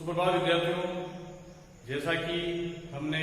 सुप्रभात विद्यार्थियों, जैसा कि हमने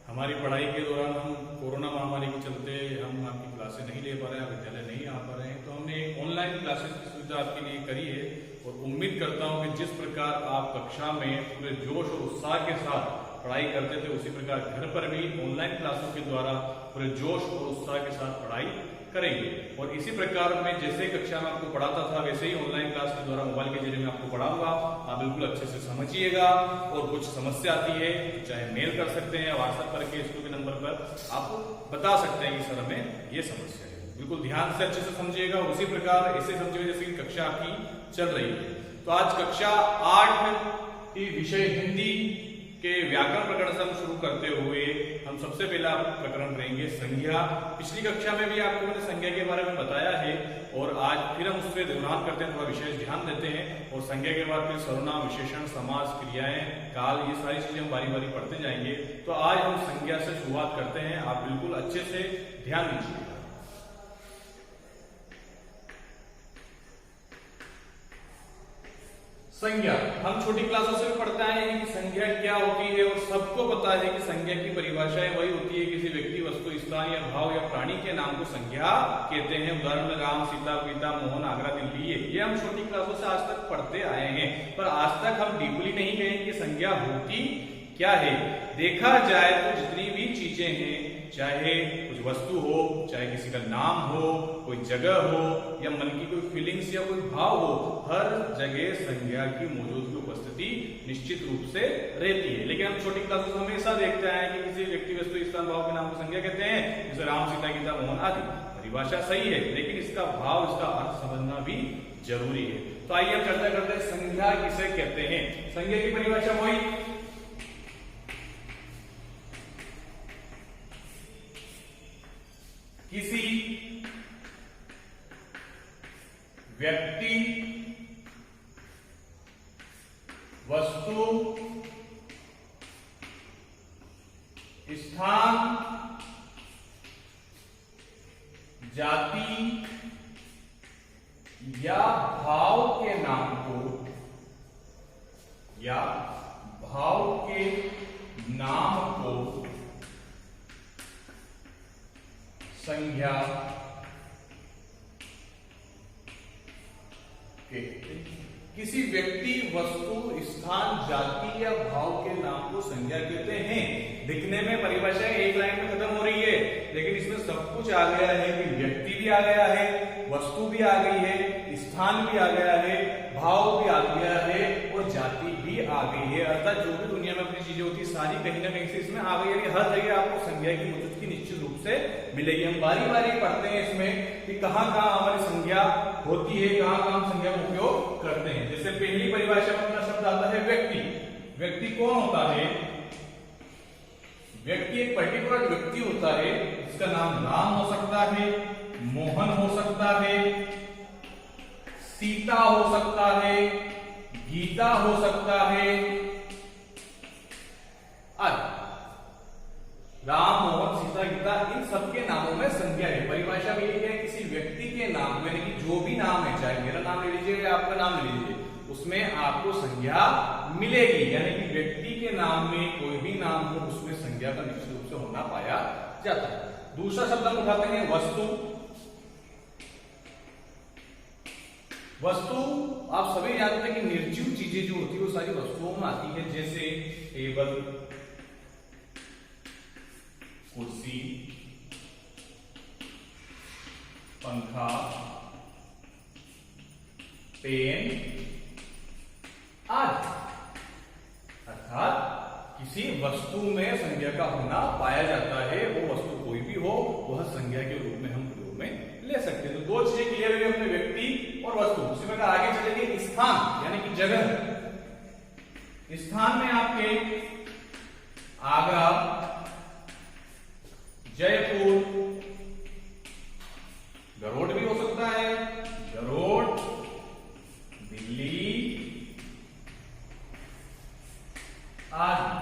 हमारी पढ़ाई के दौरान हम कोरोना महामारी के चलते हम आपकी क्लासें नहीं ले पा रहे हैं, विद्यालय नहीं आ पा रहे हैं, तो हमने एक ऑनलाइन क्लासेस की सुविधा आपके लिए करी है और उम्मीद करता हूं कि जिस प्रकार आप कक्षा में पूरे जोश और उत्साह के साथ पढ़ाई करते थे उसी प्रकार घर पर भी ऑनलाइन क्लासों के द्वारा पूरे जोश और उत्साह के साथ पढ़ाई करेंगे। और इसी प्रकार में जैसे कक्षा में आपको पढ़ाता था वैसे ही ऑनलाइन क्लास के द्वारा मोबाइल के जरिए में आपको पढ़ाऊंगा। आप बिल्कुल अच्छे से समझिएगा और कुछ समस्या आती है तो चाहे मेल कर सकते हैं, व्हाट्सएप करके स्कूल के नंबर पर आपको बता सकते हैं कि सर हमें ये समस्या है। बिल्कुल ध्यान से अच्छे से समझिएगा। उसी प्रकार ऐसे समझिएगा जैसे कि कक्षा आपकी चल रही है। तो आज कक्षा 8 की विषय हिंदी के व्याकरण प्रकरण से हम शुरू करते हुए हम सबसे पहला प्रकरण रहेंगे संज्ञा। पिछली कक्षा में भी आपको मैंने संज्ञा के बारे में बताया है और आज फिर हम उस पर ध्यान करते हैं, थोड़ा विशेष ध्यान देते हैं और संज्ञा के बाद फिर सर्वनाम, विशेषण, समास, क्रियाएं, काल, ये सारी चीजें हम बारी बारी पढ़ते जाएंगे। तो आज हम संज्ञा से शुरुआत करते हैं। आप बिल्कुल अच्छे से ध्यान दीजिएगा। संज्ञा हम छोटी क्लासों से भी पढ़ते आए हैं कि संज्ञा क्या होती है और सबको पता है कि संज्ञा की परिभाषाएं वही होती है किसी व्यक्ति, वस्तु, स्थान या भाव या प्राणी के नाम को संज्ञा कहते हैं। उदाहरण में राम, सीता, गीता, मोहन, आगरा, दिल्ली, ये हम छोटी क्लासों से आज तक पढ़ते आए हैं, पर आज तक हम डीपली नहीं गए कि संज्ञा होती क्या है। देखा जाए तो जितनी भी चीजें हैं, चाहे कुछ वस्तु हो, चाहे किसी का नाम हो, कोई जगह हो या मन की कोई फीलिंग्स या कोई भाव हो, हर जगह संज्ञा की मौजूदगी, उपस्थिति निश्चित रूप से रहती है। लेकिन हम छोटी क्लासों में हमेशा देखते हैं कि किसी व्यक्ति, वस्तु, स्थान, भाव के नाम को संज्ञा कहते हैं, जैसे राम, सीता, गीता, मोहन आदि। परिभाषा सही है लेकिन इसका भाव, इसका अर्थ समझना भी जरूरी है। तो आइए हम चर्चा करते हैं संज्ञा किसे कहते हैं। संज्ञा की परिभाषा वही किसी व्यक्ति, वस्तु, स्थान, जाति या भाव के नाम को संज्ञा कहते हैं। किसी व्यक्ति, वस्तु, स्थान, जाति या भाव के नाम को संज्ञा कहते हैं। दिखने में परिभाषा एक लाइन में खत्म हो रही है लेकिन इसमें सब कुछ आ गया है कि व्यक्ति भी आ गया है, वस्तु भी आ गई है, स्थान भी आ गया है, भाव भी आ गया है और जाति भी आ गई है। अर्थात जो भी दुनिया में अपनी चीजें होती है सारी कहीं ना कहीं से इसमें आ गई है। हर जगह आपको संज्ञा की मौजूदगी निश्चित रूप से मिलेगी। हम बारी बारी पढ़ते हैं इसमें कि कहां कहां हमारी संज्ञा होती है, कहां कहां हम संज्ञा का उपयोग करते हैं। जैसे पहली परिभाषा में अपना शब्द आता है व्यक्ति। व्यक्ति कौन होता है? व्यक्ति एक पर्टिकुलर व्यक्ति होता है, इसका नाम राम हो सकता है, मोहन हो सकता है, सीता हो सकता है, गीता हो सकता है, राम, मोहन, सीता, गीता, इन सबके नामों में संज्ञा है। परिभाषा में यह है किसी व्यक्ति के नाम, यानी कि जो भी नाम है, चाहे मेरा नाम ले लीजिए या आपका नाम ले लीजिए, उसमें आपको संज्ञा मिलेगी। यानी कि व्यक्ति के नाम में कोई भी नाम हो उसमें संज्ञा का निश्चित रूप से होना पाया जाता है। दूसरा शब्द हम उठाते हैं वस्तु। वस्तु आप सभी जानते हैं कि निर्जीव चीजें जो होती है वो सारी वस्तुओं में आती है। जैसे टेबल, कुर्सी, पंखा, पेन आदि। अर्थात किसी वस्तु में संज्ञा का होना पाया जाता है। वो वस्तु कोई भी हो वह संज्ञा के रूप में हम प्रयोग में ले सकते हैं। तो दो चीजें क्लियर हुई अपने व्यक्ति और वस्तु। उसी में आगे चलेंगे स्थान यानी कि जगह। स्थान में आपके आगरा, जयपुर, गरोड भी हो सकता है, गरोड, दिल्ली आदि।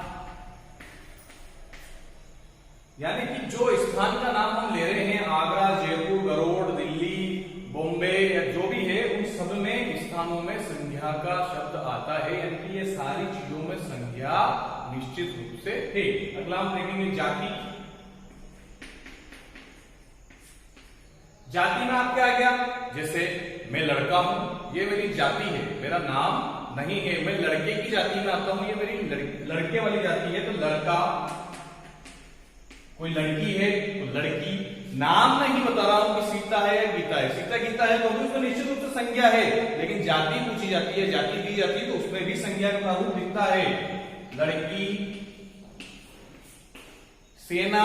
यानी कि जो स्थान का नाम हम ले रहे हैं, आगरा, जयपुर, गरोड, दिल्ली, बॉम्बे या जो भी है, उन सब में स्थानों में संज्ञा का शब्द आता है, यानी कि ये सारी चीजों में संज्ञा निश्चित रूप से है। अगला हम देखेंगे जाति। जाति में आपके आ गया, जैसे मैं लड़का हूं, ये मेरी जाति है, मेरा नाम नहीं है। मैं लड़के की जाति में आता हूं, ये मेरी लड़के वाली जाति है, तो लड़का। कोई लड़की है तो लड़की। नाम नहीं बता रहा हूं कि सीता है या गीता है। सीता गीता है तो भी उसमें निश्चित रूप से संज्ञा है, लेकिन जाति पूछी जाती है, जाति दी जाती है, तो उसमें भी संज्ञा का रूप दिखता है। लड़की, सेना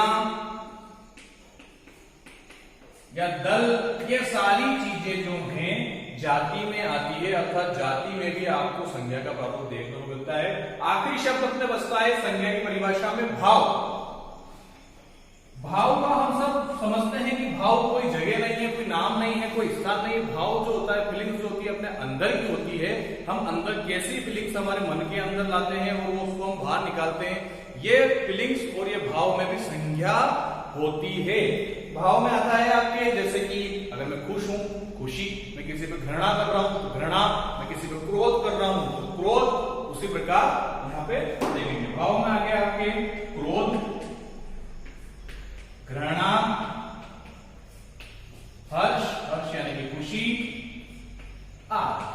या दल, ये सारी चीजें जो हैं जाति में आती है, अर्थात जाति में भी आपको संज्ञा का प्रभाव देखने को मिलता है। आखिरी शब्द अपने बचता है संज्ञा की परिभाषा में भाव। भाव का हम सब समझते हैं कि भाव कोई जगह नहीं है, कोई नाम नहीं है, कोई स्थान नहीं है। भाव जो होता है, फीलिंग्स जो होती है, अपने अंदर की होती है। हम अंदर कैसी फीलिंग्स हमारे मन के अंदर लाते हैं और वो उसको हम बाहर निकालते हैं। ये फीलिंग्स और ये भाव में भी संज्ञा होती है। भाव में आता है आपके, जैसे कि अगर मैं खुश हूं, खुशी। मैं किसी पे घृणा कर रहा हूं तो घृणा। मैं किसी पे क्रोध कर रहा हूं तो क्रोध। उसी प्रकार यहाँ पे देखेंगे भाव में आ गया आपके क्रोध, घृणा, हर्ष, हर्ष यानी कि खुशी, आदि।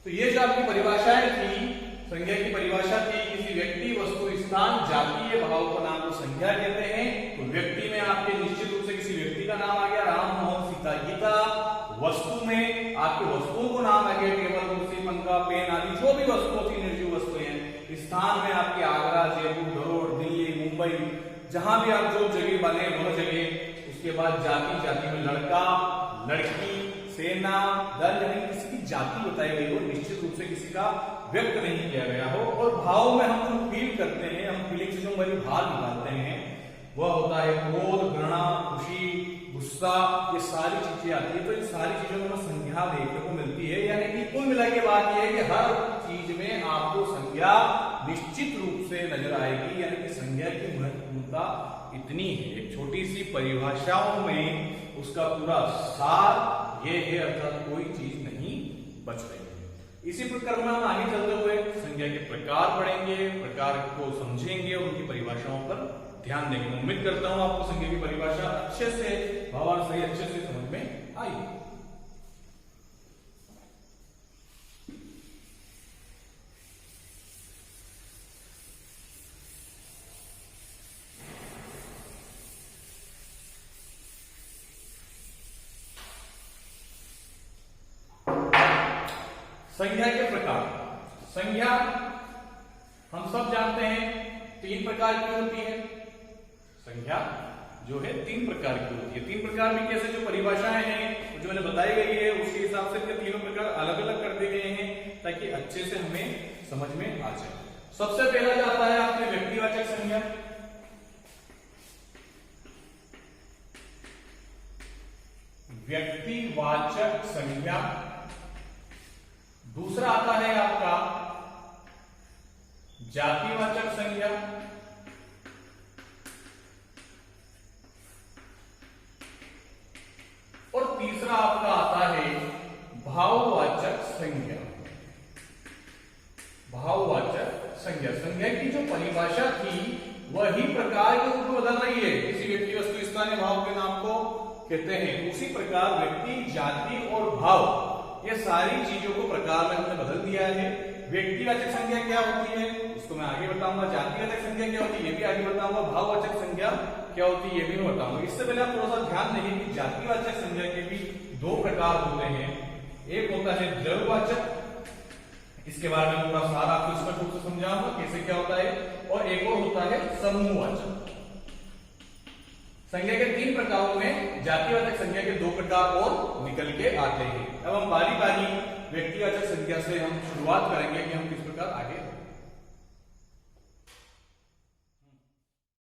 तो ये जो आपकी परिभाषाएं थी, संज्ञा की परिभाषा थी, किसी व्यक्ति, वस्तु, स्थान, जातीय भाव को नाम को संज्ञा कहते हैं। तो व्यक्ति में आपके निश्चित रूप से किसी व्यक्ति का नाम आ गया, राम, मोहन, सीता, गीता। वस्तु में आपके वस्तुओं को नाम आ गया, टेबल, कुर्सी, पंखा, पेन आदि जो भी वस्तु होती, निर्जीव वस्तुएं हैं। स्थान में आपके आगरा, जयपुर, धरोहर, दिल्ली, मुंबई, जहां भी आप जो जगह बने वो जगह। उसके बाद जाति, जाति में लड़का, लड़की, सेना, दल, यानी किसी की जाति बताई गई हो, निश्चित रूप से किसी का व्यक्त नहीं किया गया हो। और भाव में हम जो फील करते हैं, हम फीलिंग्स जो हमारी बाहर निकालते हैं, वह होता है क्रोध, घृणा, खुशी, गुस्सा। ये सारी चीजें आती है। तो इन सारी चीजों में संज्ञा देखने को मिलती है, यानी कि कुल मिला के बात यह है कि हर चीज में आपको संज्ञा निश्चित रूप से नजर आएगी। यानी कि संज्ञा की महत्वपूर्णता इतनी है, एक छोटी सी परिभाषाओं में उसका पूरा सार ये है, अर्थात कोई चीज नहीं बच रही है। इसी प्रकार में हम आगे चलते हुए संज्ञा के प्रकार पढ़ेंगे, प्रकार को समझेंगे और उनकी परिभाषाओं पर ध्यान देंगे। उम्मीद करता हूं आपको संज्ञा की परिभाषा अच्छे से, भावार्थ सही अच्छे से समझ में आई। संज्ञा के प्रकार। संज्ञा हम सब जानते हैं 3 प्रकार की होती है। संज्ञा जो है 3 प्रकार की होती है। 3 प्रकार में कैसे जो परिभाषाएं हैं जो मैंने बताई गई है, उसके हिसाब से तीनों प्रकार अलग अलग कर दिए गए हैं ताकि अच्छे से हमें समझ में आ जाए। सबसे पहला जाता है आपके व्यक्तिवाचक संज्ञा। व्यक्तिवाचक संज्ञा। दूसरा आता है आपका जातिवाचक संज्ञा। और तीसरा आपका आता है भाववाचक संज्ञा। भाववाचक संज्ञा। संज्ञा की जो परिभाषा थी वही प्रकार के रूप में बदल रही है। किसी व्यक्ति, वस्तु, स्थान या भाव के नाम को कहते हैं। उसी प्रकार व्यक्ति, जाति और भाव, ये सारी चीजों को प्रकार में हमने बदल दिया है। व्यक्तिवाचक संज्ञा क्या होती है उसको मैं आगे बताऊंगा। जातिवाचक संज्ञा क्या होती है ये भी आगे बताऊंगा। भाववाचक संज्ञा क्या होती है ये भी मैं बताऊंगा। इससे पहले आप थोड़ा सा ध्यान देंगे कि जातिवाचक संज्ञा के भी 2 प्रकार होते हैं। एक होता है द्रव्यवाचक, इसके बारे में पूरा सारा आपको स्पष्ट रूप से समझाऊंगा कैसे क्या होता है। और एक और होता है समूहवाचक। संज्ञा के 3 प्रकारों में जातिवाचक संज्ञा के 2 प्रकार और निकल के आते हैं। अब हम बारी बारी व्यक्तिवाचक संज्ञा से हम शुरुआत करेंगे कि हम किस प्रकार आगे